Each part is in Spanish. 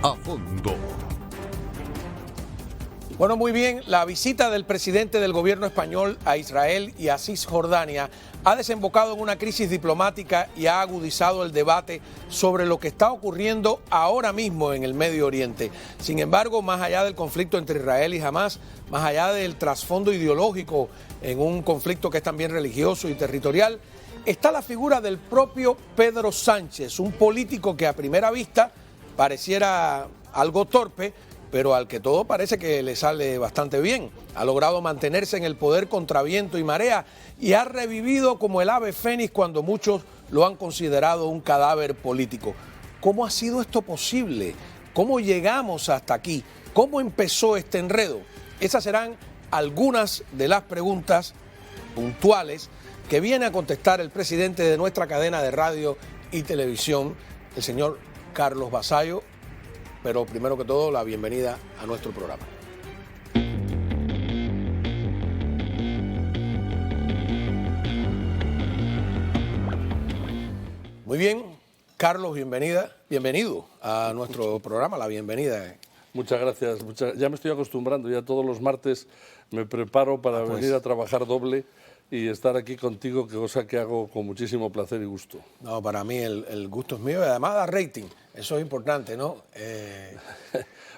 a fondo. Bueno, muy bien, la visita del presidente del gobierno español a Israel y a Cisjordania ha desembocado en una crisis diplomática y ha agudizado el debate sobre lo que está ocurriendo ahora mismo en el Medio Oriente. Sin embargo, más allá del conflicto entre Israel y Hamás, más allá del trasfondo ideológico en un conflicto que es también religioso y territorial, está la figura del propio Pedro Sánchez, un político que a primera vista pareciera algo torpe, pero al que todo parece que le sale bastante bien. Ha logrado mantenerse en el poder contra viento y marea y ha revivido como el ave fénix cuando muchos lo han considerado un cadáver político. ¿Cómo ha sido esto posible? ¿Cómo llegamos hasta aquí? ¿Cómo empezó este enredo? Esas serán algunas de las preguntas puntuales que viene a contestar el presidente de nuestra cadena de radio y televisión, el señor Carlos Vasallo. Pero primero que todo, la bienvenida a nuestro programa. Muy bien, Carlos, bienvenido a nuestro programa, la bienvenida. Muchas gracias, ya me estoy acostumbrando, ya todos los martes me preparo para venir a trabajar doble y estar aquí contigo, cosa que hago con muchísimo placer y gusto. No, para mí el gusto es mío y además da rating, eso es importante, ¿no?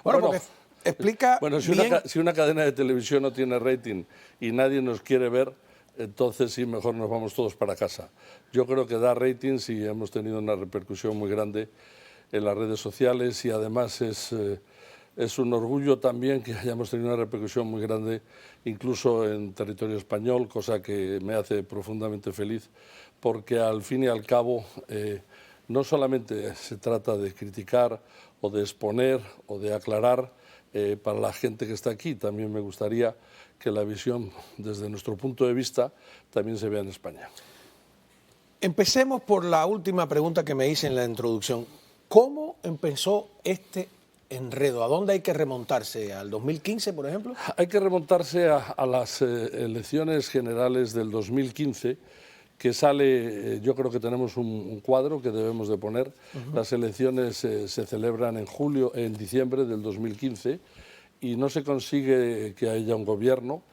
Bueno, porque explica bueno, bien... si una cadena de televisión no tiene rating y nadie nos quiere ver, entonces sí, mejor nos vamos todos para casa. Yo creo que da rating si hemos tenido una repercusión muy grande en las redes sociales y además es un orgullo también que hayamos tenido una repercusión muy grande incluso en territorio español, cosa que me hace profundamente feliz, porque al fin y al cabo no solamente se trata de criticar o de exponer o de aclarar para la gente que está aquí, también me gustaría que la visión desde nuestro punto de vista también se vea en España. Empecemos por la última pregunta que me hice en la introducción. ¿Cómo empezó este enredo? ¿A dónde hay que remontarse? ¿Al 2015, por ejemplo? Hay que remontarse a las elecciones generales del 2015, que sale, yo creo que tenemos un cuadro que debemos de poner. Las elecciones se celebran en diciembre del 2015 y no se consigue que haya un gobierno.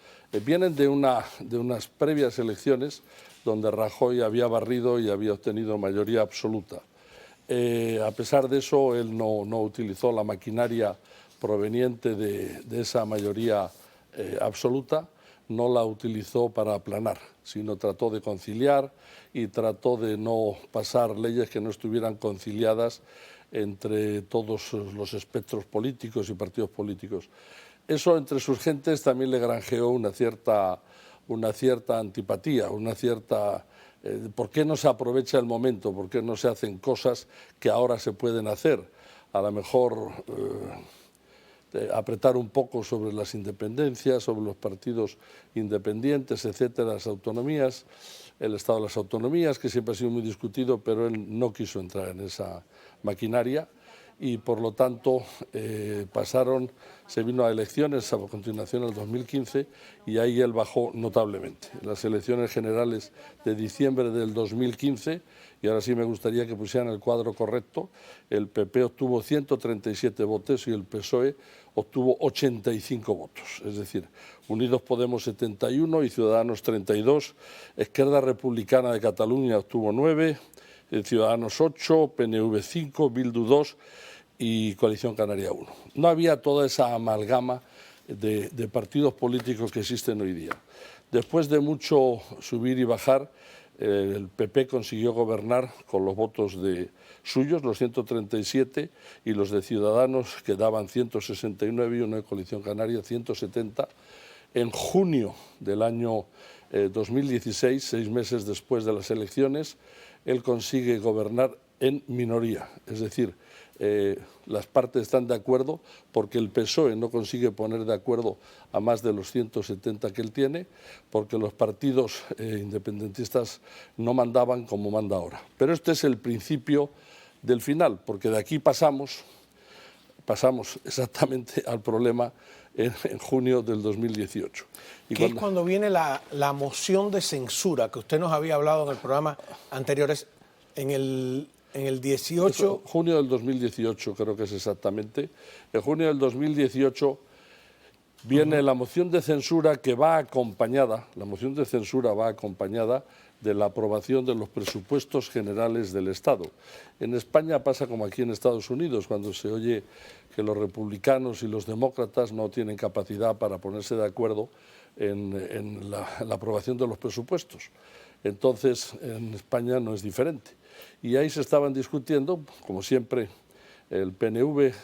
Vienen de unas previas elecciones donde Rajoy había barrido y había obtenido mayoría absoluta. A pesar de eso, él no utilizó la maquinaria proveniente de esa mayoría absoluta, no la utilizó para aplanar, sino trató de conciliar y trató de no pasar leyes que no estuvieran conciliadas entre todos los espectros políticos y partidos políticos. Eso entre sus gentes también le granjeó una cierta antipatía, ¿por qué no se aprovecha el momento? ¿Por qué no se hacen cosas que ahora se pueden hacer? A lo mejor apretar un poco sobre las independencias, sobre los partidos independientes, etcétera, las autonomías, el estado de las autonomías, que siempre ha sido muy discutido, pero él no quiso entrar en esa maquinaria y por lo tanto se vino a elecciones a continuación del 2015 y ahí él bajó notablemente. En las elecciones generales de diciembre del 2015, y ahora sí me gustaría que pusieran el cuadro correcto, el PP obtuvo 137 votos y el PSOE obtuvo 85 votos. Es decir, Unidos Podemos 71 y Ciudadanos 32, Esquerra Republicana de Cataluña obtuvo 9, Ciudadanos 8, PNV 5, Bildu 2 y Coalición Canaria 1. No había toda esa amalgama de partidos políticos que existen hoy día. Después de mucho subir y bajar, el PP consiguió gobernar con los votos suyos, los 137, y los de Ciudadanos, que daban 169, y uno de Coalición Canaria, 170. En junio del año 2016, 6 meses después de las elecciones, él consigue gobernar en minoría, es decir, las partes están de acuerdo porque el PSOE no consigue poner de acuerdo a más de los 170 que él tiene, porque los partidos independentistas no mandaban como manda ahora. Pero este es el principio del final, porque de aquí pasamos exactamente al problema en junio del 2018. Que es cuando viene la moción de censura que usted nos había hablado en el programa anterior. En el En el 18... Junio del 2018 creo que es exactamente. En junio del 2018 viene la moción de censura que va acompañada, la moción de censura va acompañada de la aprobación de los presupuestos generales del Estado. En España pasa como aquí en Estados Unidos, cuando se oye que los republicanos y los demócratas no tienen capacidad para ponerse de acuerdo en la aprobación de los presupuestos. Entonces, en España no es diferente. Y ahí se estaban discutiendo, como siempre, el PNV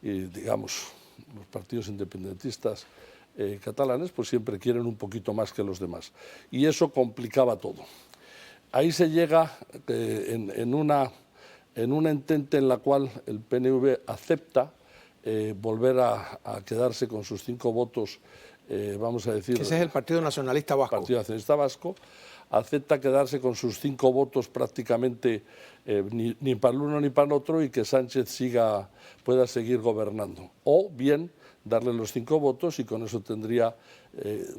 y digamos, los partidos independentistas catalanes, pues siempre quieren un poquito más que los demás. Y eso complicaba todo. Ahí se llega en una entente en la cual el PNV acepta volver a quedarse con sus 5 votos, vamos a decir... Ese es el Partido Nacionalista Vasco. Partido Nacionalista Vasco, acepta quedarse con sus 5 votos prácticamente ni para el uno ni para el otro y que Sánchez pueda seguir gobernando. O bien darle los 5 votos y con eso tendría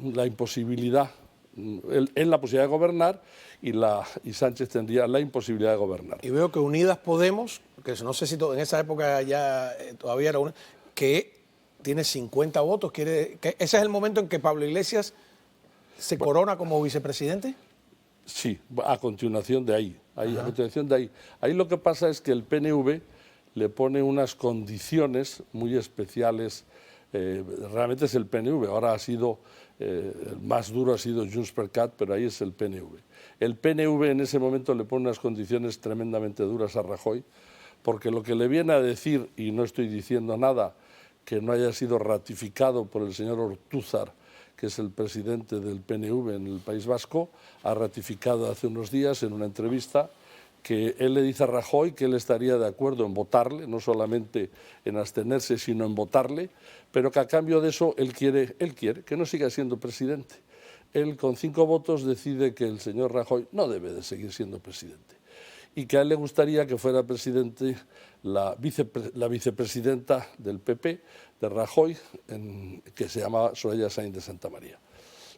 la imposibilidad, él la posibilidad de gobernar y Sánchez tendría la imposibilidad de gobernar. Y veo que Unidas Podemos, que no sé si en esa época ya todavía era una, que tiene 50 votos. ¿Ese es el momento en que Pablo Iglesias se corona como vicepresidente? Sí, a continuación de ahí. A continuación de ahí. Ahí lo que pasa es que el PNV le pone unas condiciones muy especiales. Realmente es el PNV, ahora el más duro ha sido Junts per Cat, pero ahí es el PNV. El PNV en ese momento le pone unas condiciones tremendamente duras a Rajoy, porque lo que le viene a decir, y no estoy diciendo nada que no haya sido ratificado por el señor Ortúzar, que es el presidente del PNV en el País Vasco, ha ratificado hace unos días en una entrevista que él le dice a Rajoy que él estaría de acuerdo en votarle, no solamente en abstenerse, sino en votarle, pero que a cambio de eso él quiere que no siga siendo presidente. Él con 5 votos decide que el señor Rajoy no debe de seguir siendo presidente y que a él le gustaría que fuera presidente la vicepresidenta del PP, de Rajoy, que se llamaba Soraya Sáenz de Santamaría.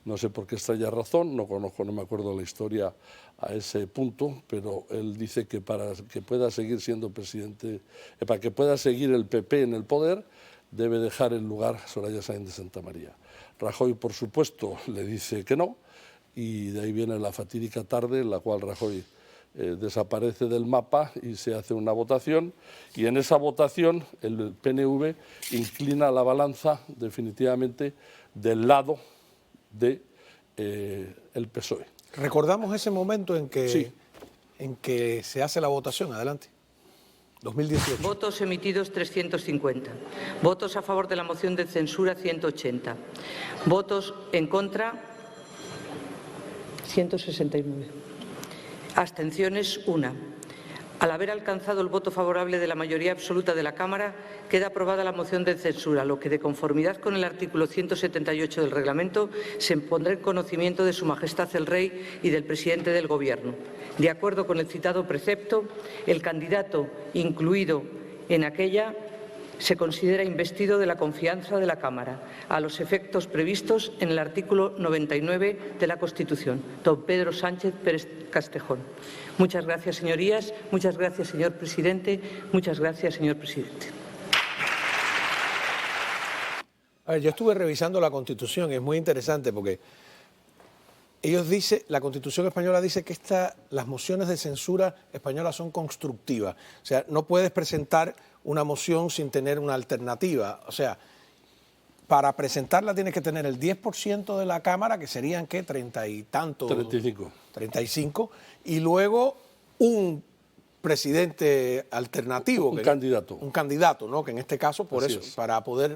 No sé por qué extraña razón, no me acuerdo la historia a ese punto, pero él dice que para que pueda seguir siendo presidente, para que pueda seguir el PP en el poder, debe dejar el lugar Soraya Sáenz de Santamaría. Rajoy, por supuesto, le dice que no, y de ahí viene la fatídica tarde en la cual Rajoy desaparece del mapa y se hace una votación, y en esa votación el PNV inclina la balanza definitivamente del lado del PSOE. Recordamos ese momento en que, sí, en que se hace la votación. Adelante. 2018. Votos emitidos 350. Votos a favor de la moción de censura 180. Votos en contra 169. Abstenciones 1. Al haber alcanzado el voto favorable de la mayoría absoluta de la Cámara, queda aprobada la moción de censura, lo que, de conformidad con el artículo 178 del Reglamento, se pondrá en conocimiento de Su Majestad el Rey y del Presidente del Gobierno. De acuerdo con el citado precepto, el candidato incluido en aquella se considera investido de la confianza de la Cámara, a los efectos previstos en el artículo 99 de la Constitución. Don Pedro Sánchez Pérez Castejón. Muchas gracias, señorías. Muchas gracias, señor presidente. Muchas gracias, señor presidente. A ver, yo estuve revisando la Constitución, es muy interesante porque la Constitución española dice que las mociones de censura españolas son constructivas. O sea, no puedes presentar una moción sin tener una alternativa. O sea, para presentarla tienes que tener el 10% de la Cámara, que serían, ¿qué? 30 y tantos. 35. 35. Y luego un presidente alternativo. Un candidato. Un candidato, ¿no? Que en este caso, por Así eso, es.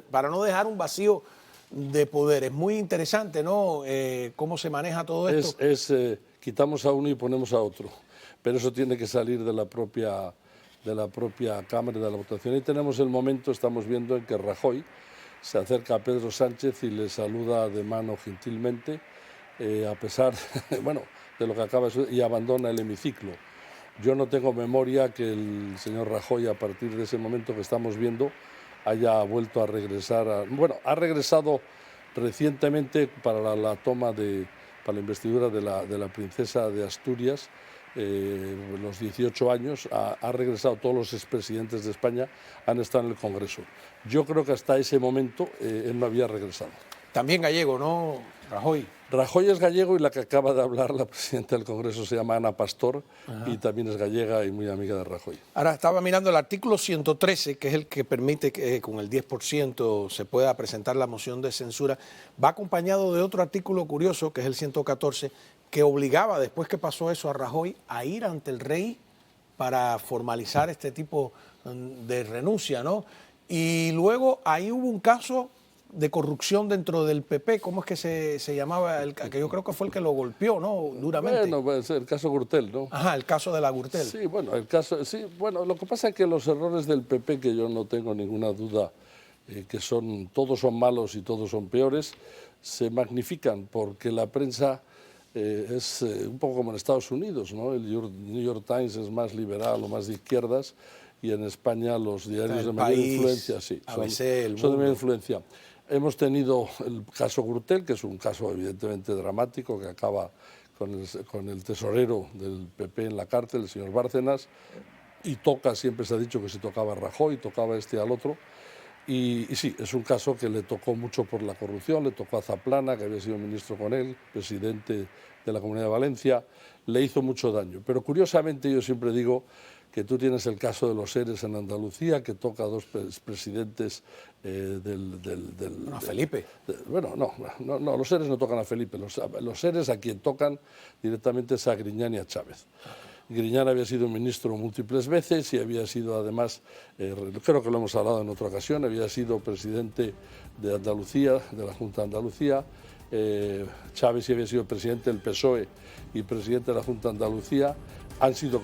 para no dejar un vacío de poder. Es muy interesante, ¿no? Cómo se maneja todo esto. Quitamos a uno y ponemos a otro, pero eso tiene que salir de la propia Cámara de la votación. Y tenemos el momento, estamos viendo, en que Rajoy se acerca a Pedro Sánchez y le saluda de mano gentilmente, a pesar de lo que acaba de suceder, y abandona el hemiciclo. Yo no tengo memoria que el señor Rajoy, a partir de ese momento que estamos viendo, haya vuelto a regresar. Ha regresado recientemente para la investidura de la princesa de Asturias, los 18 años, ha regresado. Todos los expresidentes de España han estado en el Congreso. Yo creo que hasta ese momento él no había regresado. También gallego, ¿no, Rajoy? Rajoy es gallego y la que acaba de hablar, la presidenta del Congreso, se llama Ana Pastor. Ajá. Y también es gallega y muy amiga de Rajoy. Ahora estaba mirando el artículo 113, que es el que permite que con el 10% se pueda presentar la moción de censura. Va acompañado de otro artículo curioso, que es el 114, que obligaba, después que pasó eso, a Rajoy a ir ante el rey para formalizar este tipo de renuncia, ¿no? Y luego ahí hubo un caso de corrupción dentro del PP. ¿Cómo es que se llamaba? Que yo creo que fue el que lo golpeó, ¿no? Duramente. Bueno, pues el caso Gürtel, ¿no? Ajá, el caso de la Gürtel. Sí, bueno, lo que pasa es que los errores del PP, que yo no tengo ninguna duda que todos son malos y todos son peores, se magnifican porque la prensa es un poco como en Estados Unidos, ¿no? El New York Times es más liberal o más de izquierdas, y en España los diarios de mayor influencia son de mayor influencia. Hemos tenido el caso Gürtel, que es un caso evidentemente dramático, que acaba con el tesorero del PP en la cárcel, el señor Bárcenas, y siempre se ha dicho que se tocaba a Rajoy, tocaba al otro. Y sí, es un caso que le tocó mucho por la corrupción, le tocó a Zaplana, que había sido ministro con él, presidente de la Comunidad de Valencia, le hizo mucho daño. Pero curiosamente yo siempre digo que tú tienes el caso de los ERES en Andalucía, que toca a dos presidentes a Felipe. No, los ERES no tocan a Felipe, los ERES a quien tocan directamente es a Griñán y a Chávez. Griñán había sido ministro múltiples veces y había sido además, creo que lo hemos hablado en otra ocasión, había sido presidente de Andalucía, de la Junta de Andalucía. Chávez sí había sido presidente del PSOE y presidente de la Junta de Andalucía. Han sido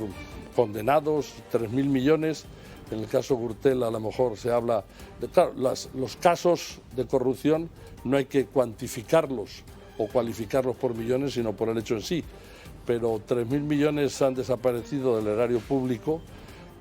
condenados 3.000 millones. En el caso Gürtel a lo mejor se habla de... Claro, los casos de corrupción no hay que cuantificarlos o cualificarlos por millones, sino por el hecho en sí. Pero 3.000 millones han desaparecido del erario público,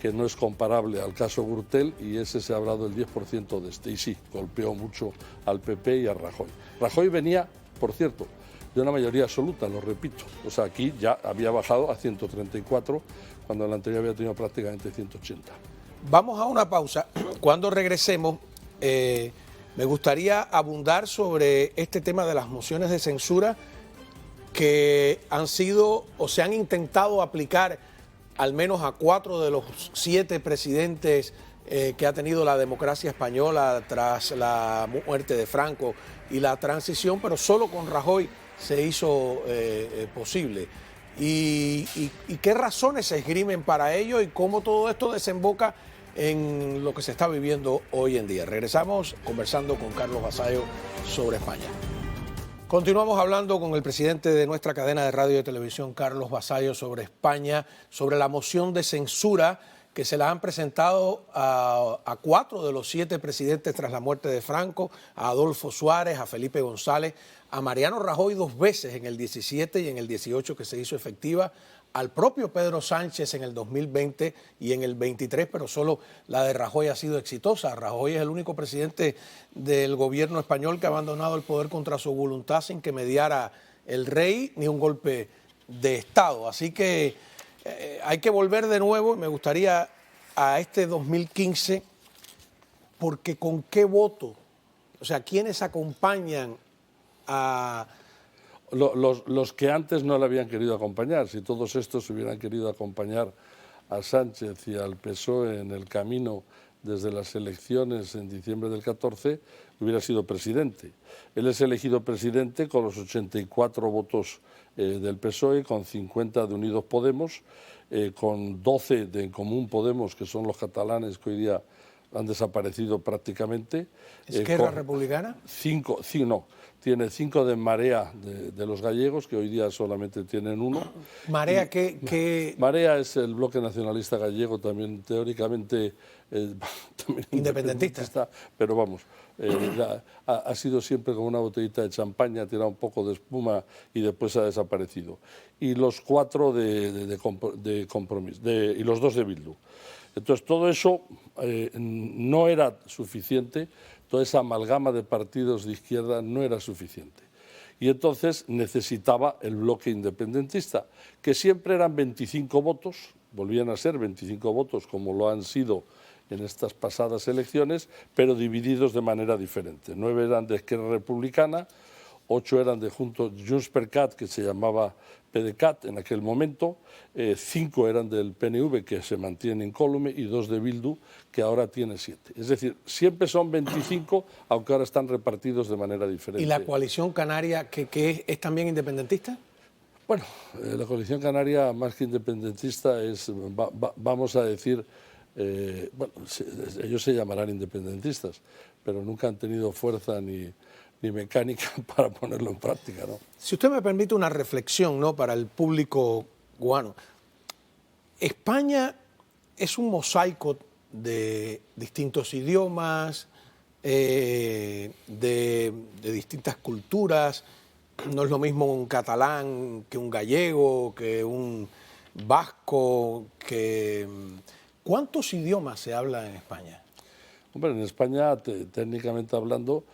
que no es comparable al caso Gürtel, y ese se ha hablado del 10% de este. Y sí, golpeó mucho al PP y a Rajoy. Rajoy venía, por cierto, de una mayoría absoluta, lo repito. O sea, aquí ya había bajado a 134, cuando el anterior había tenido prácticamente 180. Vamos a una pausa. Cuando regresemos, me gustaría abundar sobre este tema de las mociones de censura que han sido o se han intentado aplicar al menos a 4 de los 7 presidentes que ha tenido la democracia española tras la muerte de Franco y la transición, pero solo con Rajoy se hizo posible. ¿Y qué razones se esgrimen para ello y cómo todo esto desemboca en lo que se está viviendo hoy en día? Regresamos conversando con Carlos Vasallo sobre España. Continuamos hablando con el presidente de nuestra cadena de radio y televisión, Carlos Vasallo, sobre España, sobre la moción de censura que se la han presentado a 4 de los 7 presidentes tras la muerte de Franco, a Adolfo Suárez, a Felipe González, a Mariano Rajoy 2 veces, en el 17 y en el 18 que se hizo efectiva, al propio Pedro Sánchez en el 2020 y en el 23, pero solo la de Rajoy ha sido exitosa. Rajoy es el único presidente del gobierno español que ha abandonado el poder contra su voluntad sin que mediara el rey ni un golpe de Estado. Así que hay que volver de nuevo, me gustaría, a este 2015, porque ¿con qué voto? O sea, ¿quiénes acompañan a...? Los que antes no le habían querido acompañar. Si todos estos hubieran querido acompañar a Sánchez y al PSOE en el camino desde las elecciones en diciembre del 14, hubiera sido presidente. Él es elegido presidente con los 84 votos del PSOE, con 50 de Unidos Podemos, con 12 de En Común Podemos, que son los catalanes que hoy día han desaparecido prácticamente. ¿Esquerra Republicana? Tiene 5 de Marea de los gallegos, que hoy día solamente tienen 1. ¿Marea qué? Marea es el bloque nacionalista gallego, también teóricamente también independentista, pero vamos, ha sido siempre como una botellita de champaña, ha tirado un poco de espuma y después ha desaparecido. Y los 4 de Compromís, y los 2 de Bildu. Entonces, todo eso no era suficiente, toda esa amalgama de partidos de izquierda no era suficiente. Y entonces necesitaba el bloque independentista, que siempre eran 25 votos, volvían a ser 25 votos como lo han sido en estas pasadas elecciones, pero divididos de manera diferente. 9 eran de Esquerra Republicana, 8 eran de Junts per Cat, que se llamaba PDeCAT en aquel momento, 5 eran del PNV, que se mantiene incólume, y 2 de Bildu, que ahora tiene 7. Es decir, siempre son 25, aunque ahora están repartidos de manera diferente. ¿Y la coalición canaria, que es también independentista? Bueno, la coalición canaria, más que independentista, vamos a decir, bueno, ellos se llamarán independentistas, pero nunca han tenido fuerza ni mecánica para ponerlo en práctica, ¿no? Si usted me permite una reflexión, ¿no?, para el público cubano. España es un mosaico de distintos idiomas, de distintas culturas. No es lo mismo un catalán que un gallego, que un vasco, que... ¿Cuántos idiomas se hablan en España? Hombre, en España, técnicamente hablando,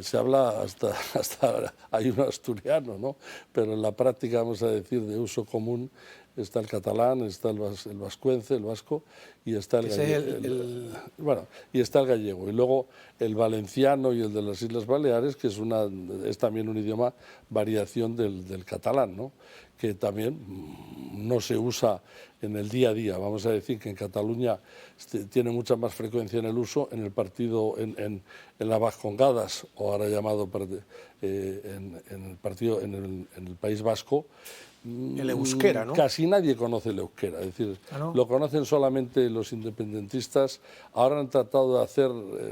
se habla hasta hay un asturiano, ¿no? Pero en la práctica, vamos a decir, de uso común, está el catalán, está el vascuence, el vasco, y está el gallego. Bueno, y está el gallego. Y luego el valenciano y el de las Islas Baleares, que es también un idioma variación del catalán, ¿no?, que también no se usa en el día a día. Vamos a decir que en Cataluña tiene mucha más frecuencia en el uso, en el partido, en las Vascongadas, o ahora llamado en el País Vasco. El euskera, ¿no? Casi nadie conoce el euskera, es decir, lo conocen solamente los independentistas. Ahora han tratado de hacer...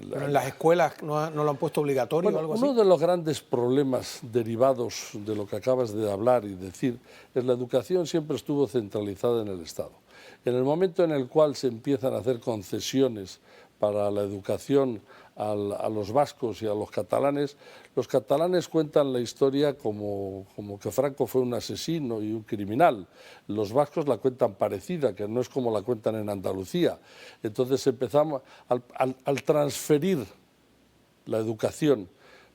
¿Pero en las escuelas no lo han puesto obligatorio o algo así? Uno de los grandes problemas derivados de lo que acabas de hablar y decir es la educación siempre estuvo centralizada en el Estado. En el momento en el cual se empiezan a hacer concesiones para la educación a los vascos y a los catalanes cuentan la historia como que Franco fue un asesino y un criminal. Los vascos la cuentan parecida, que no es como la cuentan en Andalucía. Entonces empezamos, al transferir la educación,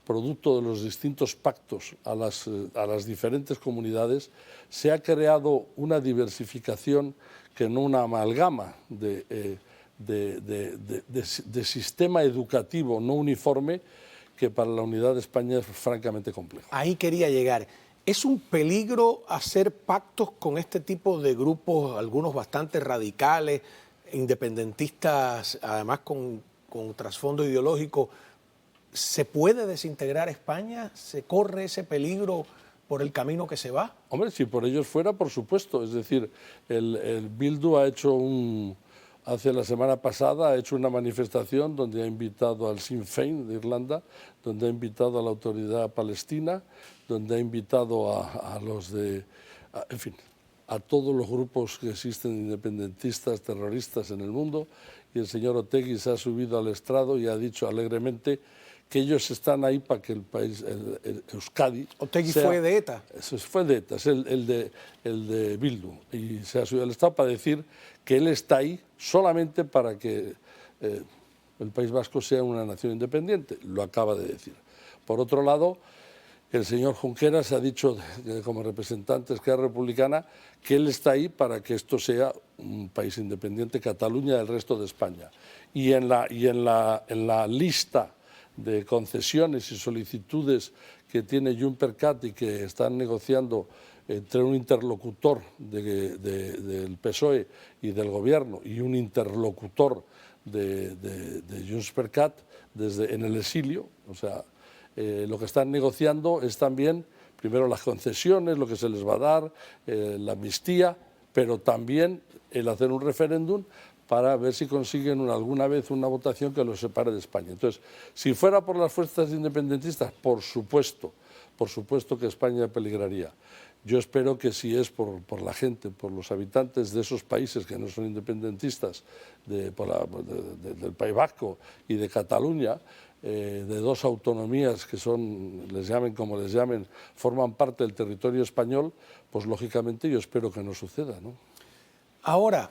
producto de los distintos pactos a las diferentes comunidades, se ha creado una diversificación que no una amalgama de sistema educativo no uniforme, que para la unidad de España es francamente complejo. Ahí quería llegar. ¿Es un peligro hacer pactos con este tipo de grupos, algunos bastante radicales, independentistas, además con trasfondo ideológico? ¿Se puede desintegrar España? ¿Se corre ese peligro por el camino que se va? Hombre, si por ellos fuera, por supuesto. Es decir, el Bildu ha hecho hace la semana pasada ha hecho una manifestación donde ha invitado al Sinn Féin de Irlanda, donde ha invitado a la autoridad palestina, donde ha invitado en fin, a todos los grupos que existen independentistas, terroristas en el mundo, y el señor Otegi se ha subido al estrado y ha dicho alegremente que ellos están ahí para que el país, el Euskadi... ¿Otegi fue de ETA? Eso fue de ETA, es el de Bildu. Y se ha subido al Estado para decir que él está ahí solamente para que el País Vasco sea una nación independiente. Lo acaba de decir. Por otro lado, el señor Junqueras ha dicho, como representante de Esquerra Republicana, que él está ahí para que esto sea un país independiente, Cataluña, del resto de España. Y en la lista de concesiones y solicitudes que tiene Junts per Cat y que están negociando entre un interlocutor del PSOE y del Gobierno y un interlocutor de Junts per Cat en el exilio, o sea, lo que están negociando es también, primero las concesiones, lo que se les va a dar, la amnistía, pero también el hacer un referéndum para ver si consiguen alguna vez una votación que los separe de España. Entonces, si fuera por las fuerzas independentistas, por supuesto que España peligraría. Yo espero que si es por la gente, por los habitantes de esos países que no son independentistas, del País Vasco y de Cataluña, de dos autonomías que les llamen como les llamen, forman parte del territorio español, pues lógicamente yo espero que no suceda, ¿no? Ahora,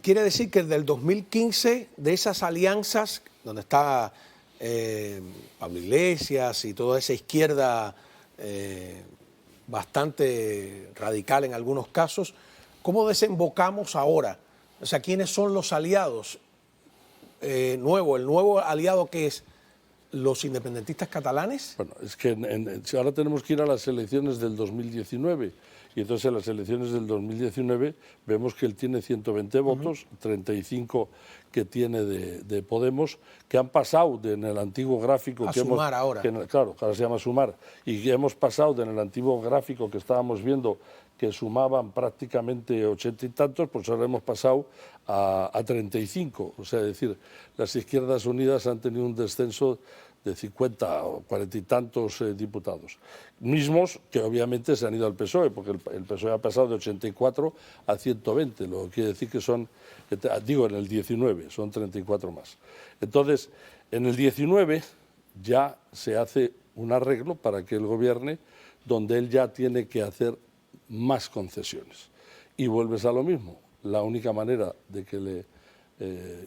quiere decir que desde el 2015, de esas alianzas, donde está Pablo Iglesias y toda esa izquierda bastante radical en algunos casos. ¿Cómo desembocamos ahora? O sea, ¿quiénes son los aliados? El nuevo aliado que es los independentistas catalanes. Bueno, es que ahora tenemos que ir a las elecciones del 2019 y entonces en las elecciones del 2019 vemos que él tiene 120 votos, 35 que tiene de Podemos, que han pasado en el antiguo gráfico... A Sumar ahora. Claro, ahora se llama Sumar, y que hemos pasado en el antiguo gráfico que estábamos viendo que sumaban prácticamente 80 y tantos, pues ahora hemos pasado a 35. O sea, es decir, las Izquierdas Unidas han tenido un descenso de 50 o 40 y tantos diputados. Mismos que obviamente se han ido al PSOE, porque el PSOE ha pasado de 84 a 120, lo que quiere decir que son, digo, en el 19, son 34 más. Entonces, en el 19 ya se hace un arreglo para que él gobierne, donde él ya tiene que hacer más concesiones. Y vuelves a lo mismo. La única manera de que le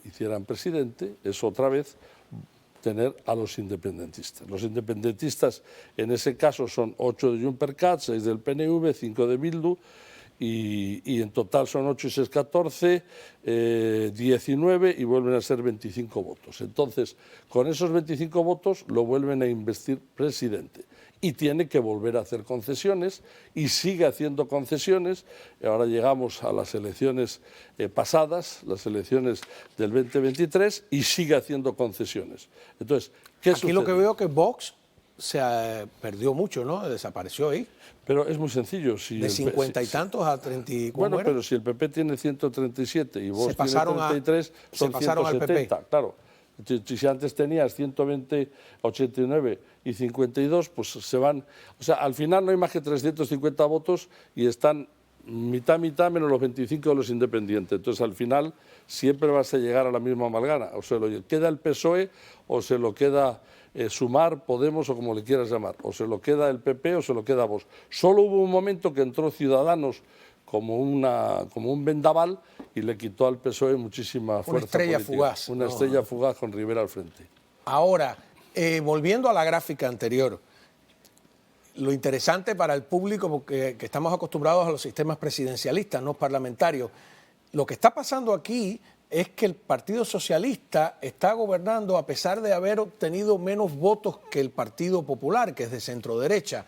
hicieran presidente es otra vez tener a los independentistas. Los independentistas en ese caso son 8 de Juncker-Cat, 6 del PNV, 5 de Bildu y en total son 8 y 6, 14, 19 y vuelven a ser 25 votos. Entonces, con esos 25 votos lo vuelven a investir presidente. Y tiene que volver a hacer concesiones y sigue haciendo concesiones. Ahora llegamos a las elecciones pasadas, las elecciones del 2023, y sigue haciendo concesiones. Entonces, ¿qué sucede? Aquí lo que veo que Vox se perdió mucho, ¿no? Desapareció ahí. Pero es muy sencillo. Si de 50 y tantos a 30 y... Bueno, pero si el PP tiene 137 y Vox tiene 33, son 170, claro. Si antes tenías 120, 89 y 52, pues se van... O sea, al final no hay más que 350 votos y están mitad menos los 25 de los independientes. Entonces, al final siempre vas a llegar a la misma amalgama. O se lo queda el PSOE o se lo queda Sumar, Podemos o como le quieras llamar. O se lo queda el PP o se lo queda Vox. Solo hubo un momento que entró Ciudadanos como un vendaval y le quitó al PSOE muchísima fuerza política. Una estrella fugaz. Una estrella fugaz con Rivera al frente. Ahora, volviendo a la gráfica anterior, lo interesante para el público, porque que estamos acostumbrados a los sistemas presidencialistas, no parlamentarios, lo que está pasando aquí es que el Partido Socialista está gobernando a pesar de haber obtenido menos votos que el Partido Popular, que es de centro derecha,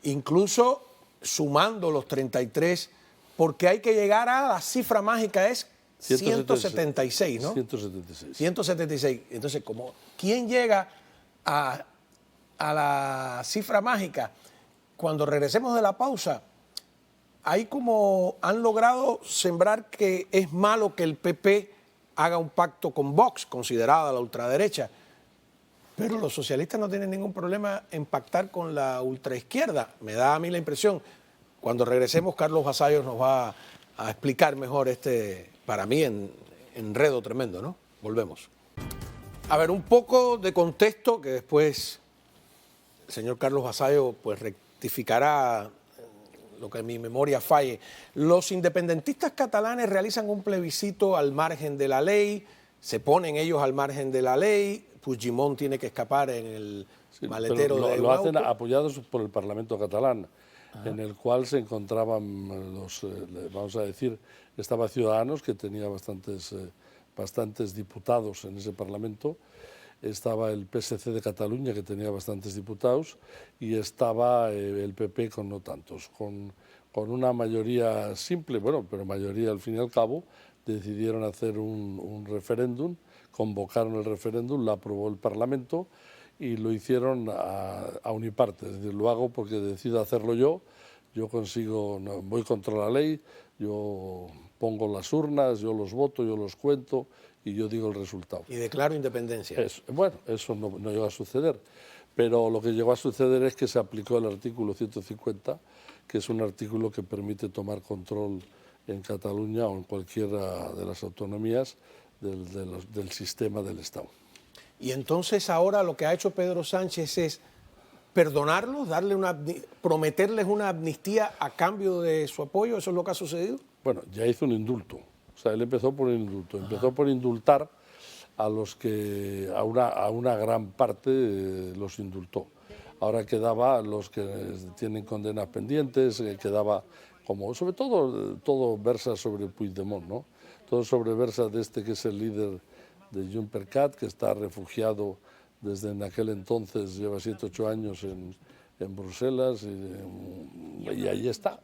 incluso sumando los 33, porque hay que llegar a la cifra mágica, es 176, ¿no? 176. 176. Entonces, ¿quién llega a la cifra mágica? Cuando regresemos de la pausa, ahí como han logrado sembrar que es malo que el PP haga un pacto con Vox, considerada la ultraderecha, pero los socialistas no tienen ningún problema en pactar con la ultraizquierda. Me da a mí la impresión. Cuando regresemos, Carlos Vasallos nos va a explicar mejor para mí, enredo tremendo, ¿no? Volvemos. A ver, un poco de contexto que después el señor Carlos Vasallo pues rectificará lo que en mi memoria falle. Los independentistas catalanes realizan un plebiscito al margen de la ley, se ponen ellos al margen de la ley, Puigdemont tiene que escapar en el maletero de lo hacen apoyados por el Parlamento catalán, en el cual se encontraban vamos a decir, estaba Ciudadanos, que tenía bastantes diputados en ese Parlamento, estaba el PSC de Cataluña, que tenía bastantes diputados, y estaba el PP con no tantos. Con una mayoría simple, bueno, pero mayoría al fin y al cabo, decidieron hacer un referéndum, convocaron el referéndum, lo aprobó el Parlamento y lo hicieron a unipartes. Es decir, lo hago porque decido hacerlo yo consigo, voy contra la ley, yo pongo las urnas, yo los voto, yo los cuento y yo digo el resultado. Y declaro independencia. Bueno, eso no llegó a suceder, pero lo que llegó a suceder es que se aplicó el artículo 150, que es un artículo que permite tomar control en Cataluña o en cualquiera de las autonomías del sistema del Estado. Y entonces ahora lo que ha hecho Pedro Sánchez es perdonarlos, prometerles una amnistía a cambio de su apoyo. ¿Eso es lo que ha sucedido? Bueno, ya hizo un indulto. O sea, él empezó por un indulto. Empezó por indultar a los que a una gran parte los indultó. Ahora quedaba los que tienen condenas pendientes, quedaba como, sobre todo versa sobre Puigdemont, ¿no? Todo sobre versa de este que es el líder de Junts.cat, que está refugiado desde en aquel entonces, lleva 7 o 8 años en Bruselas, y ahí está.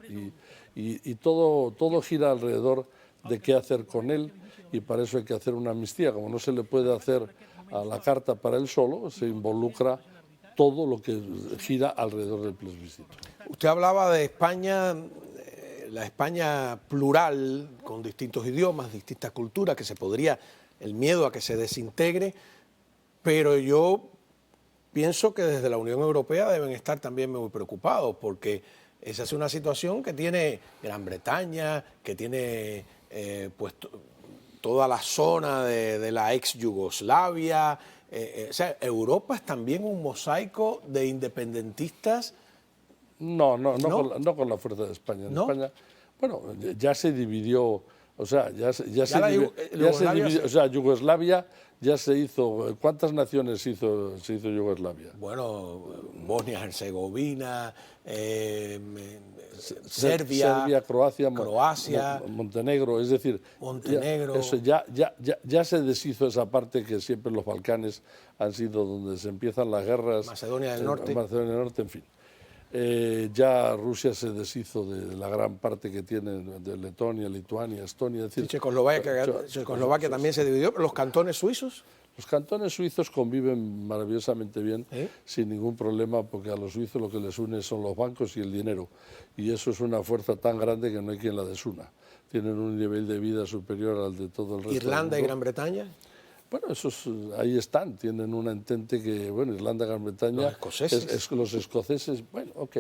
Y todo gira alrededor de qué hacer con él, y para eso hay que hacer una amnistía. Como no se le puede hacer a la carta para él solo, se involucra todo lo que gira alrededor del plebiscito. Usted hablaba de España, la España plural, con distintos idiomas, distintas culturas, que se podría, el miedo a que se desintegre, pero yo pienso que desde la Unión Europea deben estar también muy preocupados, porque esa es una situación que tiene Gran Bretaña, que tiene pues toda la zona de la ex Yugoslavia. O sea, Europa es también un mosaico de independentistas. No con la fuerza de España. En España, bueno, ya se dividió, o sea, Yugoslavia ya se hizo. ¿Cuántas naciones se hizo Yugoslavia? Bueno, Bosnia-Herzegovina, Serbia, Croacia, Montenegro, es decir, Montenegro. Ya se deshizo esa parte que siempre los Balcanes han sido donde se empiezan las guerras. Macedonia del Norte. En fin. Ya Rusia se deshizo de la gran parte que tiene de Letonia, Lituania, Estonia. Es decir, Checoslovaquia también se dividió. ¿Los cantones suizos? Los cantones suizos conviven maravillosamente bien, sin ningún problema, porque a los suizos lo que les une son los bancos y el dinero. Y eso es una fuerza tan grande que no hay quien la desuna. Tienen un nivel de vida superior al de todo el resto del mundo. ¿Irlanda y Gran Bretaña? Bueno, esos ahí están, tienen una entente que, bueno, Irlanda, Gran Bretaña... Los escoceses. Los escoceses, bueno, ok.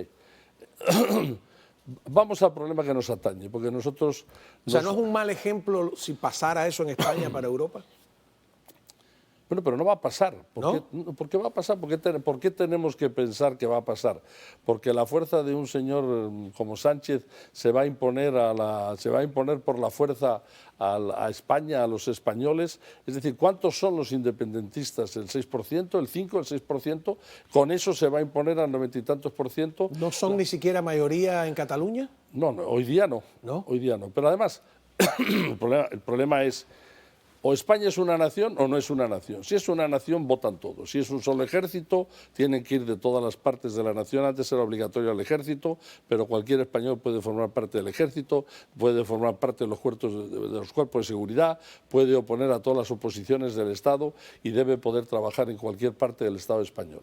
Vamos al problema que nos atañe, porque nosotros... O sea, ¿no es un mal ejemplo si pasara eso en España para Europa? Bueno, pero no va a pasar. ¿Por qué va a pasar? ¿Por qué tenemos que pensar que va a pasar? Porque la fuerza de un señor como Sánchez se va a imponer por la fuerza a España, a los españoles. Es decir, ¿cuántos son los independentistas? ¿El 6%? ¿El 5%? ¿El 6%? ¿Con eso se va a imponer al 90 y tantos %? ¿No son ni siquiera mayoría en Cataluña? No, hoy día no. Hoy día no. Pero además, el problema es... O España es una nación o no es una nación. Si es una nación, votan todos. Si es un solo ejército, tienen que ir de todas las partes de la nación. Antes era obligatorio el ejército, pero cualquier español puede formar parte del ejército, puede formar parte de los cuerpos de seguridad, puede oponer a todas las oposiciones del Estado y debe poder trabajar en cualquier parte del Estado español.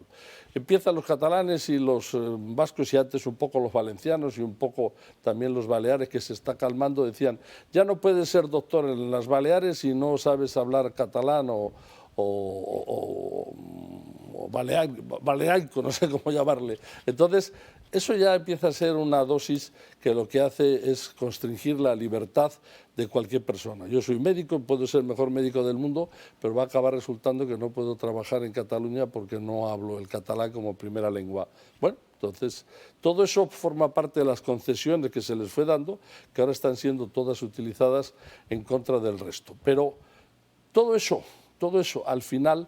Empiezan los catalanes y los vascos y antes un poco los valencianos y un poco también los baleares, que se está calmando. Decían, ya no puedes ser doctor en las Baleares si no sabes hablar catalán o baleaico, no sé cómo llamarle. Entonces, eso ya empieza a ser una dosis que lo que hace es constringir la libertad de cualquier persona. Yo soy médico, puedo ser el mejor médico del mundo, pero va a acabar resultando que no puedo trabajar en Cataluña porque no hablo el catalán como primera lengua. Bueno, entonces, todo eso forma parte de las concesiones que se les fue dando, que ahora están siendo todas utilizadas en contra del resto. Pero todo eso al final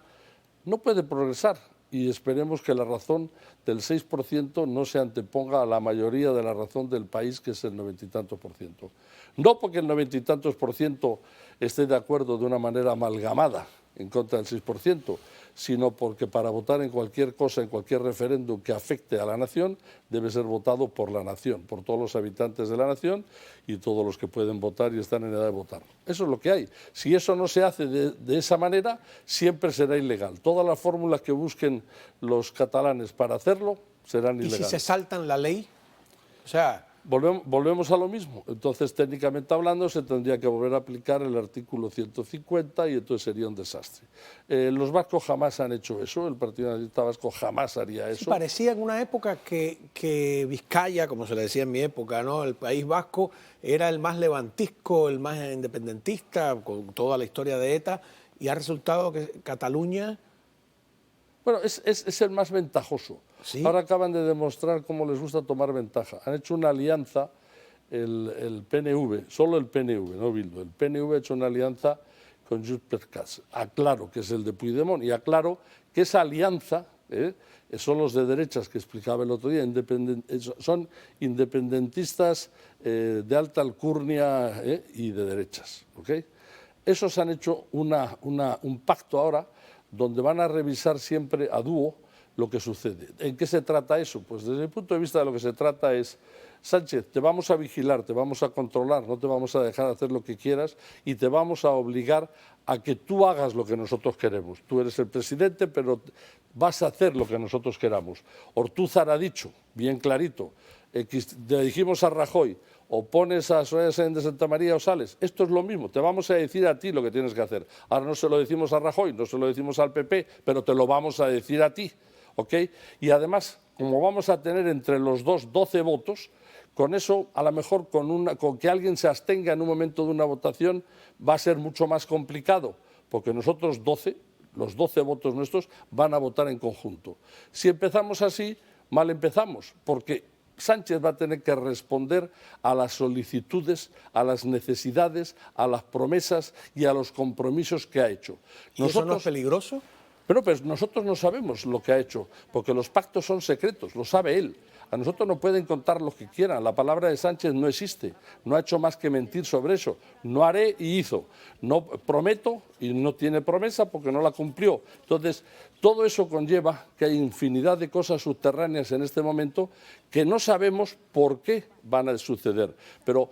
no puede progresar y esperemos que la razón del 6% no se anteponga a la mayoría de la razón del país, que es el 90 y tantos %. No porque el 90 y tantos % esté de acuerdo de una manera amalgamada en contra del 6%, sino porque para votar en cualquier cosa, en cualquier referéndum que afecte a la nación, debe ser votado por la nación, por todos los habitantes de la nación y todos los que pueden votar y están en edad de votar. Eso es lo que hay. Si eso no se hace de esa manera, siempre será ilegal. Todas las fórmulas que busquen los catalanes para hacerlo serán ilegales. ¿Y si se saltan la ley? O sea... Volvemos a lo mismo. Entonces, técnicamente hablando, se tendría que volver a aplicar el artículo 150 y entonces sería un desastre. Los vascos jamás han hecho eso, el Partido Nacionalista Vasco jamás haría eso. Sí, parecía en una época que Vizcaya, como se le decía en mi época, ¿no? El País Vasco era el más levantisco, el más independentista, con toda la historia de ETA, y ha resultado que Cataluña... Bueno, es el más ventajoso. ¿Sí? Ahora acaban de demostrar cómo les gusta tomar ventaja. Han hecho una alianza, el PNV, solo el PNV, no Bildu. El PNV ha hecho una alianza con Junts.cat. Aclaro que es el de Puigdemont y aclaro que esa alianza son los de derechas que explicaba el otro día, son independentistas de alta alcurnia y de derechas. ¿Okay? Esos han hecho un pacto ahora donde van a revisar siempre a dúo lo que sucede. ¿En qué se trata eso? Pues desde el punto de vista de lo que se trata es: Sánchez, te vamos a vigilar, te vamos a controlar, no te vamos a dejar hacer lo que quieras y te vamos a obligar a que tú hagas lo que nosotros queremos. Tú eres el presidente, pero vas a hacer lo que nosotros queramos. Ortúzar ha dicho, bien clarito, le dijimos a Rajoy: o pones a Soraya Sáenz de Santa María o sales. Esto es lo mismo, te vamos a decir a ti lo que tienes que hacer. Ahora no se lo decimos a Rajoy, no se lo decimos al PP, pero te lo vamos a decir a ti. ¿Okay? Y además, como vamos a tener entre los dos 12 votos, con eso, a lo mejor con que alguien se abstenga en un momento de una votación, va a ser mucho más complicado, porque nosotros 12, los 12 votos nuestros, van a votar en conjunto. Si empezamos así, mal empezamos, porque Sánchez va a tener que responder a las solicitudes, a las necesidades, a las promesas y a los compromisos que ha hecho. ¿Y eso no es peligroso? Pero pues nosotros no sabemos lo que ha hecho, porque los pactos son secretos, lo sabe él. A nosotros nos pueden contar lo que quieran, la palabra de Sánchez no existe, no ha hecho más que mentir sobre eso. No haré y hizo, no prometo y no tiene promesa porque no la cumplió. Entonces, todo eso conlleva que hay infinidad de cosas subterráneas en este momento que no sabemos por qué van a suceder. Pero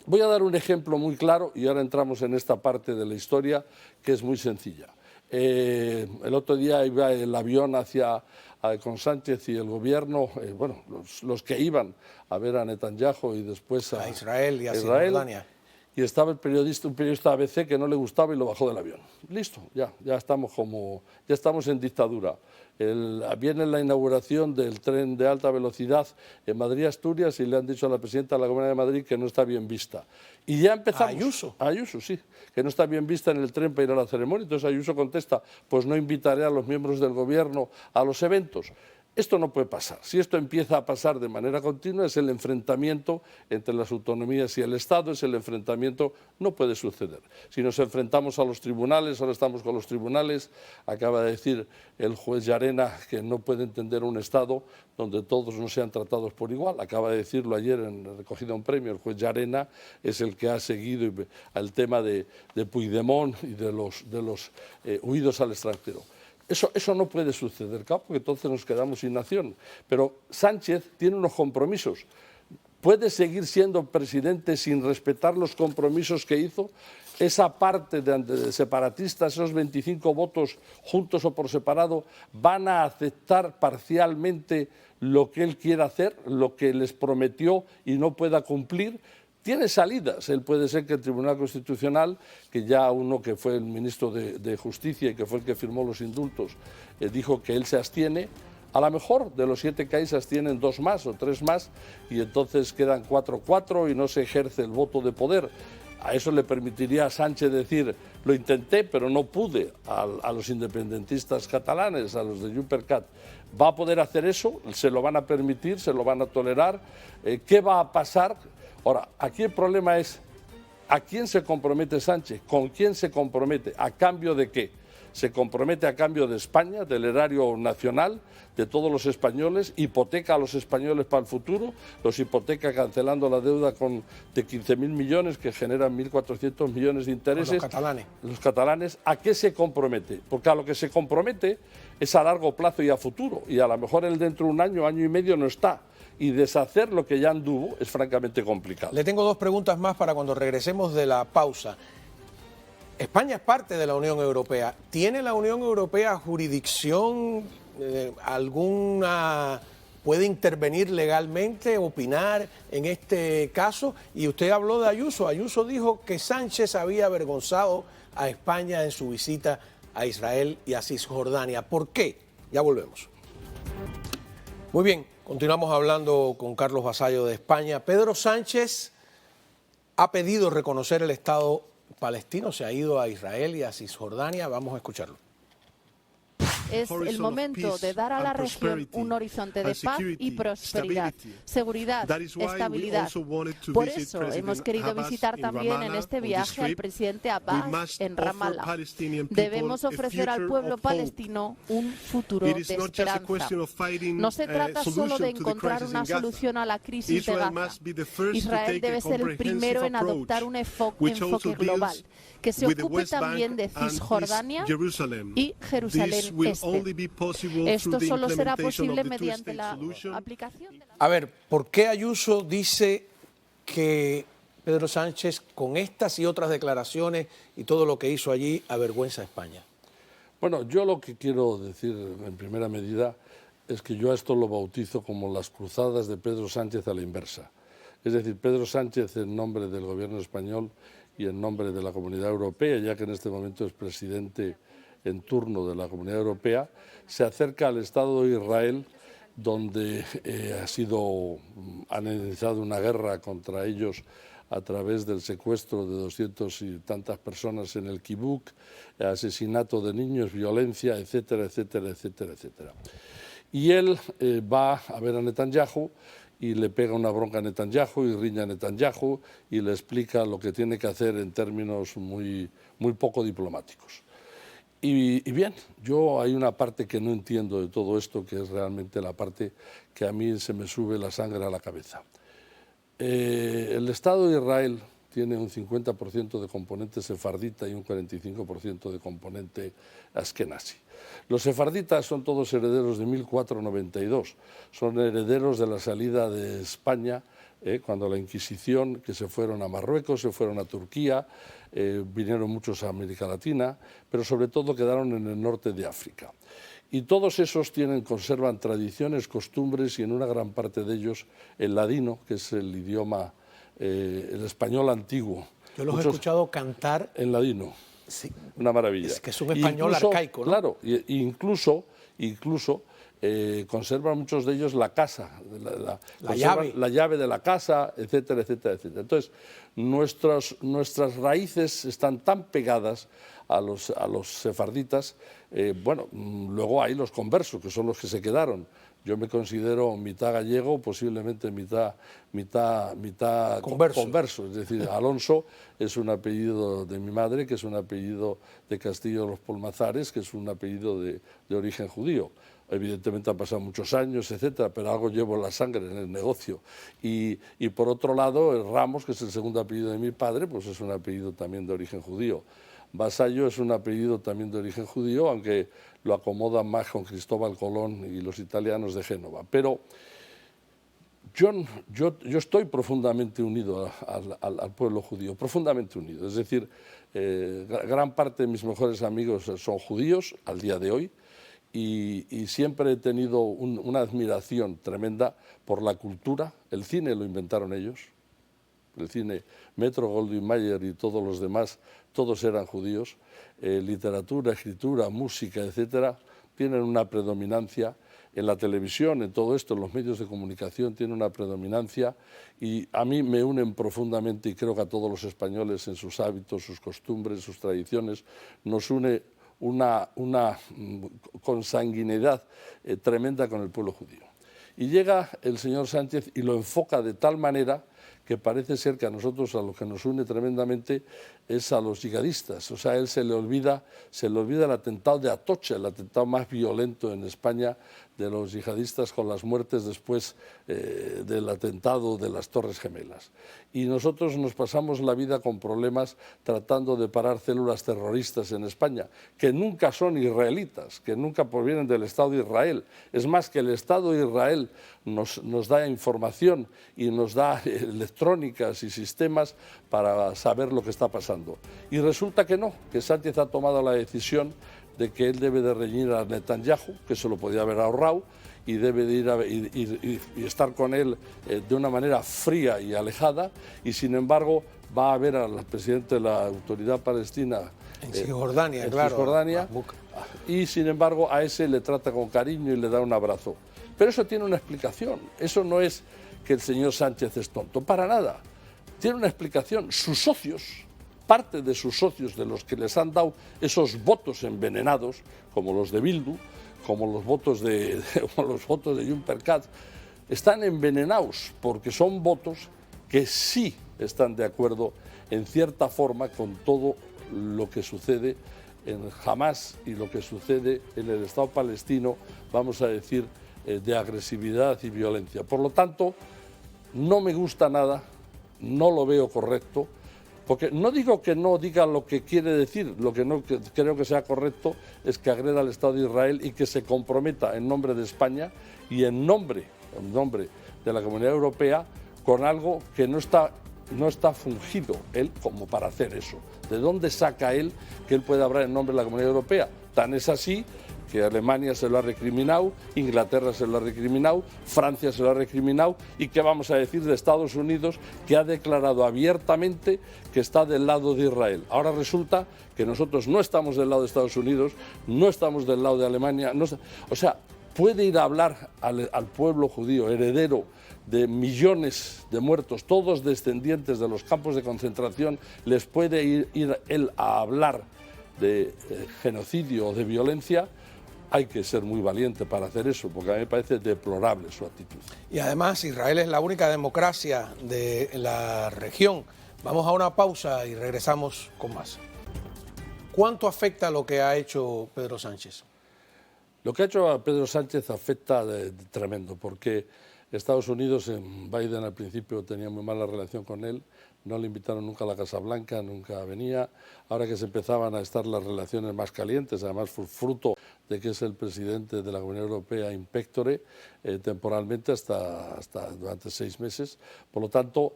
voy a dar un ejemplo muy claro y ahora entramos en esta parte de la historia que es muy sencilla. El otro día iba el avión con Sánchez y el gobierno, bueno, los que iban a ver a Netanyahu y después a Israel y a Cisjordania. Y estaba un periodista ABC que no le gustaba y lo bajó del avión. Listo, ya estamos en dictadura. Viene la inauguración del tren de alta velocidad en Madrid-Asturias y le han dicho a la presidenta de la Comunidad de Madrid que no está bien vista. Y ya empezamos. Ayuso. Ayuso, sí, que no está bien vista en el tren para ir a la ceremonia. Entonces Ayuso contesta: pues no invitaré a los miembros del gobierno a los eventos. Esto no puede pasar. Si esto empieza a pasar de manera continua, es el enfrentamiento entre las autonomías y el Estado, es el enfrentamiento, no puede suceder. Si nos enfrentamos a los tribunales, ahora estamos con los tribunales, acaba de decir el juez Llarena que no puede entender un Estado donde todos no sean tratados por igual. Acaba de decirlo ayer en recogida un premio. El juez Llarena es el que ha seguido el tema de Puigdemont y de los huidos al extranjero. Eso no puede suceder, claro, porque entonces nos quedamos sin nación. Pero Sánchez tiene unos compromisos. ¿Puede seguir siendo presidente sin respetar los compromisos que hizo? Esa parte de separatistas, esos 25 votos juntos o por separado, van a aceptar parcialmente lo que él quiera hacer, lo que les prometió y no pueda cumplir. Tiene salidas. Él puede ser que el Tribunal Constitucional, que ya uno que fue el ministro de Justicia y que fue el que firmó los indultos, dijo que él se abstiene. A lo mejor de los 7 que hay se abstienen 2 más o 3 más y entonces quedan 4-4 y no se ejerce el voto de poder. A eso le permitiría a Sánchez decir: lo intenté pero no pude, a los independentistas catalanes, a los de Junqueras. ¿Va a poder hacer eso? ¿Se lo van a permitir? ¿Se lo van a tolerar? ¿Qué va a pasar? Ahora, aquí el problema es: ¿a quién se compromete Sánchez? ¿Con quién se compromete? ¿A cambio de qué? ¿Se compromete a cambio de España, del erario nacional, de todos los españoles? ¿Hipoteca a los españoles para el futuro? ¿Los hipoteca cancelando la deuda de 15.000 millones que generan 1.400 millones de intereses? Los catalanes. Los catalanes, ¿a qué se compromete? Porque a lo que se compromete es a largo plazo y a futuro. Y a lo mejor él dentro de un año, año y medio no está. Y deshacer lo que ya anduvo es francamente complicado. Le tengo 2 preguntas más para cuando regresemos de la pausa. España es parte de la Unión Europea. ¿Tiene la Unión Europea jurisdicción alguna? ¿Puede intervenir legalmente, opinar en este caso? Y usted habló de Ayuso. Ayuso dijo que Sánchez había avergonzado a España en su visita a Israel y a Cisjordania. ¿Por qué? Ya volvemos. Muy bien. Continuamos hablando con Carlos Vasallo de España. Pedro Sánchez ha pedido reconocer el Estado palestino, se ha ido a Israel y a Cisjordania. Vamos a escucharlo. Es el momento de dar a la región un horizonte de paz y prosperidad, seguridad, estabilidad. Por eso hemos querido visitar también en este viaje al presidente Abbas en Ramallah. Debemos ofrecer al pueblo palestino un futuro de esperanza. No se trata solo de encontrar una solución a la crisis de Gaza. Israel debe ser el primero en adoptar un enfoque global que se ocupe también de Cisjordania y Jerusalén Este. Esto solo será posible mediante la aplicación de la... A ver, ¿por qué Ayuso dice que Pedro Sánchez, con estas y otras declaraciones y todo lo que hizo allí, avergüenza a España? Bueno, yo lo que quiero decir en primera medida es que yo a esto lo bautizo como las cruzadas de Pedro Sánchez a la inversa. Es decir, Pedro Sánchez, en nombre del Gobierno español y en nombre de la Comunidad Europea, ya que en este momento es presidente en turno de la Comunidad Europea, se acerca al Estado de Israel, donde han iniciado una guerra contra ellos a través del secuestro de 200 y tantas personas en el Kibuk, asesinato de niños, violencia, etcétera, etcétera, etcétera, etcétera. Y él va a ver a Netanyahu y le pega una bronca a Netanyahu y riña a Netanyahu y le explica lo que tiene que hacer en términos muy poco diplomáticos. Y bien, yo hay una parte que no entiendo de todo esto, que es realmente la parte que a mí se me sube la sangre a la cabeza. El Estado de Israel tiene un 50% de componente sefardita y un 45% de componente askenazi. Los sefarditas son todos herederos de 1492, son herederos de la salida de España cuando la Inquisición, que se fueron a Marruecos, se fueron a Turquía, vinieron muchos a América Latina, pero sobre todo quedaron en el norte de África. Y todos esos conservan tradiciones, costumbres y en una gran parte de ellos el ladino, que es el idioma, el español antiguo. Yo los he escuchado cantar en ladino. Sí. Una maravilla. Es que es un español arcaico, ¿no? Claro, incluso conservan muchos de ellos la casa, la llave de la casa, etcétera, etcétera, etcétera. Entonces, nuestras raíces están tan pegadas a los sefarditas. Bueno, luego hay los conversos, que son los que se quedaron. Yo me considero mitad gallego, posiblemente mitad converso. Es decir, Alonso es un apellido de mi madre, que es un apellido de Castillo de los Polmazares, que es un apellido de origen judío. Evidentemente han pasado muchos años, etcétera, pero algo llevo en la sangre, en el negocio. Y por otro lado, el Ramos, que es el segundo apellido de mi padre, pues es un apellido también de origen judío. Vasallo es un apellido también de origen judío, aunque lo acomodan más con Cristóbal Colón y los italianos de Génova. Pero yo estoy profundamente unido al pueblo judío, profundamente unido. Es decir, gran parte de mis mejores amigos son judíos al día de hoy y siempre he tenido una admiración tremenda por la cultura. El cine lo inventaron ellos. El cine, Metro-Goldwyn-Mayer y todos los demás, todos eran judíos. Literatura, escritura, música, etcétera, tienen una predominancia. En la televisión, en todo esto, en los medios de comunicación, tienen una predominancia y a mí me unen profundamente, y creo que a todos los españoles en sus hábitos, sus costumbres, sus tradiciones, nos une una consanguinidad tremenda con el pueblo judío. Y llega el señor Sánchez y lo enfoca de tal manera que parece ser que a nosotros, a lo que nos une tremendamente, es a los yihadistas. O sea, a él se le olvida el atentado de Atocha, el atentado más violento en España de los yihadistas, con las muertes después del atentado de las Torres Gemelas. Y nosotros nos pasamos la vida con problemas tratando de parar células terroristas en España, que nunca son israelitas, que nunca provienen del Estado de Israel. Es más, que el Estado de Israel nos da información y nos da electrónicas y sistemas para saber lo que está pasando. Y resulta que no, que Sánchez ha tomado la decisión de que él debe de reñir a Netanyahu, que se lo podía haber ahorrado, y debe de ir y estar con él de una manera fría y alejada, y sin embargo va a ver al presidente de la Autoridad Palestina en Cisjordania, claro, Cisjordania, y sin embargo a ese le trata con cariño y le da un abrazo. Pero eso tiene una explicación, eso no es que el señor Sánchez es tonto, para nada. Tiene una explicación. Sus socios parte de sus socios, de los que les han dado esos votos envenenados, como los de Bildu, como los votos de Juncker, están envenenados porque son votos que sí están de acuerdo en cierta forma con todo lo que sucede en Hamás y lo que sucede en el Estado palestino, vamos a decir, de agresividad y violencia. Por lo tanto, no me gusta nada, no lo veo correcto, porque no digo que no diga lo que quiere decir, lo que no creo que sea correcto es que agreda al Estado de Israel y que se comprometa en nombre de España y en nombre de la Comunidad Europea con algo que no está fungido él como para hacer eso. ¿De dónde saca él que él pueda hablar en nombre de la Comunidad Europea? Tan es así que Alemania se lo ha recriminado, Inglaterra se lo ha recriminado, Francia se lo ha recriminado, y qué vamos a decir de Estados Unidos, que ha declarado abiertamente que está del lado de Israel. Ahora resulta que nosotros no estamos del lado de Estados Unidos, no estamos del lado de Alemania, o sea, puede ir a hablar al pueblo judío, heredero de millones de muertos, todos descendientes de los campos de concentración, les puede ir él a hablar de genocidio o de violencia. Hay que ser muy valiente para hacer eso, porque a mí me parece deplorable su actitud. Y además Israel es la única democracia de la región. Vamos a una pausa y regresamos con más. ¿Cuánto afecta lo que ha hecho Pedro Sánchez? Lo que ha hecho a Pedro Sánchez afecta de tremendo, porque Estados Unidos, en Biden al principio tenía muy mala relación con él, no le invitaron nunca a la Casa Blanca, nunca venía. Ahora que se empezaban a estar las relaciones más calientes, además fruto de que es el presidente de la Unión Europea in pectore, temporalmente hasta durante 6 meses. Por lo tanto,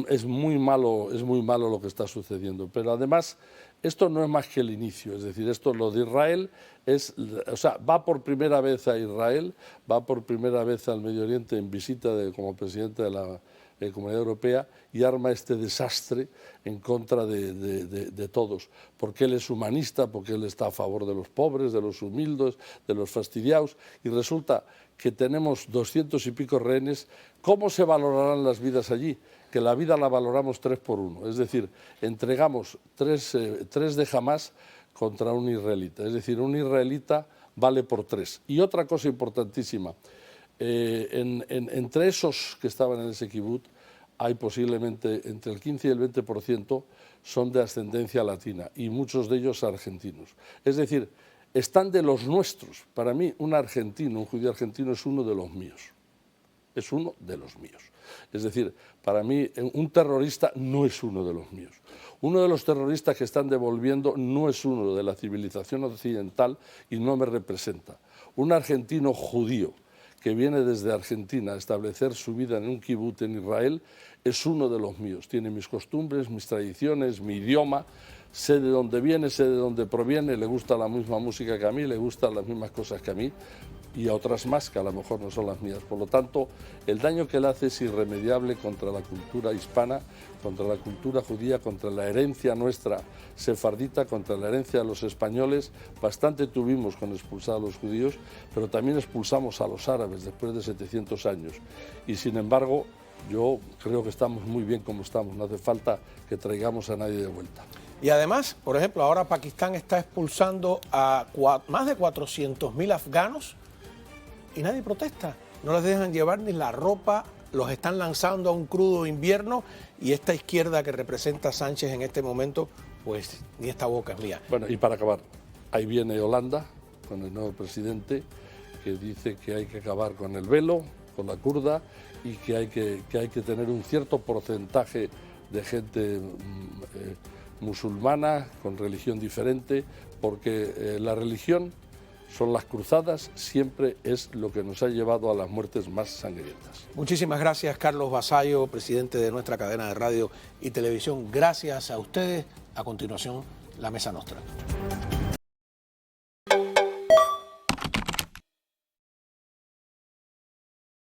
es muy malo lo que está sucediendo. Pero además, esto no es más que el inicio, es decir, lo de Israel va por primera vez a Israel, va por primera vez al Medio Oriente en visita como presidente de la Comunidad Europea, y arma este desastre en contra de todos, porque él es humanista, porque él está a favor de los pobres, de los humildes, de los fastidiados, y resulta que tenemos 200 y pico rehenes. ¿Cómo se valorarán las vidas allí? Que la vida la valoramos 3 por 1, es decir, entregamos 3 de Hamás contra un israelita, es decir, un israelita vale por 3. Y otra cosa importantísima, entre esos que estaban en ese kibutz hay posiblemente entre el 15 y el 20% son de ascendencia latina, y muchos de ellos argentinos. Es decir, están de los nuestros. Para mí, un judío argentino es uno de los míos. Es uno de los míos. Es decir, para mí un terrorista no es uno de los míos. Uno de los terroristas que están devolviendo no es uno de la civilización occidental y no me representa. Un argentino judío que viene desde Argentina a establecer su vida en un kibutz en Israel es uno de los míos. Tiene mis costumbres, mis tradiciones, mi idioma, sé de dónde viene, sé de dónde proviene, le gusta la misma música que a mí, le gustan las mismas cosas que a mí, y a otras más que a lo mejor no son las mías. Por lo tanto, el daño que él hace es irremediable contra la cultura hispana, contra la cultura judía, contra la herencia nuestra sefardita, contra la herencia de los españoles. Bastante tuvimos con expulsar a los judíos, pero también expulsamos a los árabes después de 700 años. Y sin embargo, yo creo que estamos muy bien como estamos, no hace falta que traigamos a nadie de vuelta. Y además, por ejemplo, ahora Pakistán está expulsando a más de 400.000 afganos y nadie protesta. No les dejan llevar ni la ropa, los están lanzando a un crudo invierno, y esta izquierda que representa a Sánchez en este momento, pues ni esta boca es mía. Bueno, y para acabar, ahí viene Holanda con el nuevo presidente que dice que hay que acabar con el velo, con la kurda, y que hay que tener un cierto porcentaje de gente musulmana con religión diferente, porque la religión son las cruzadas, siempre es lo que nos ha llevado a las muertes más sangrientas. Muchísimas gracias, Carlos Vasallo, presidente de nuestra cadena de radio y televisión. Gracias a ustedes. A continuación, la Mesa Nostra.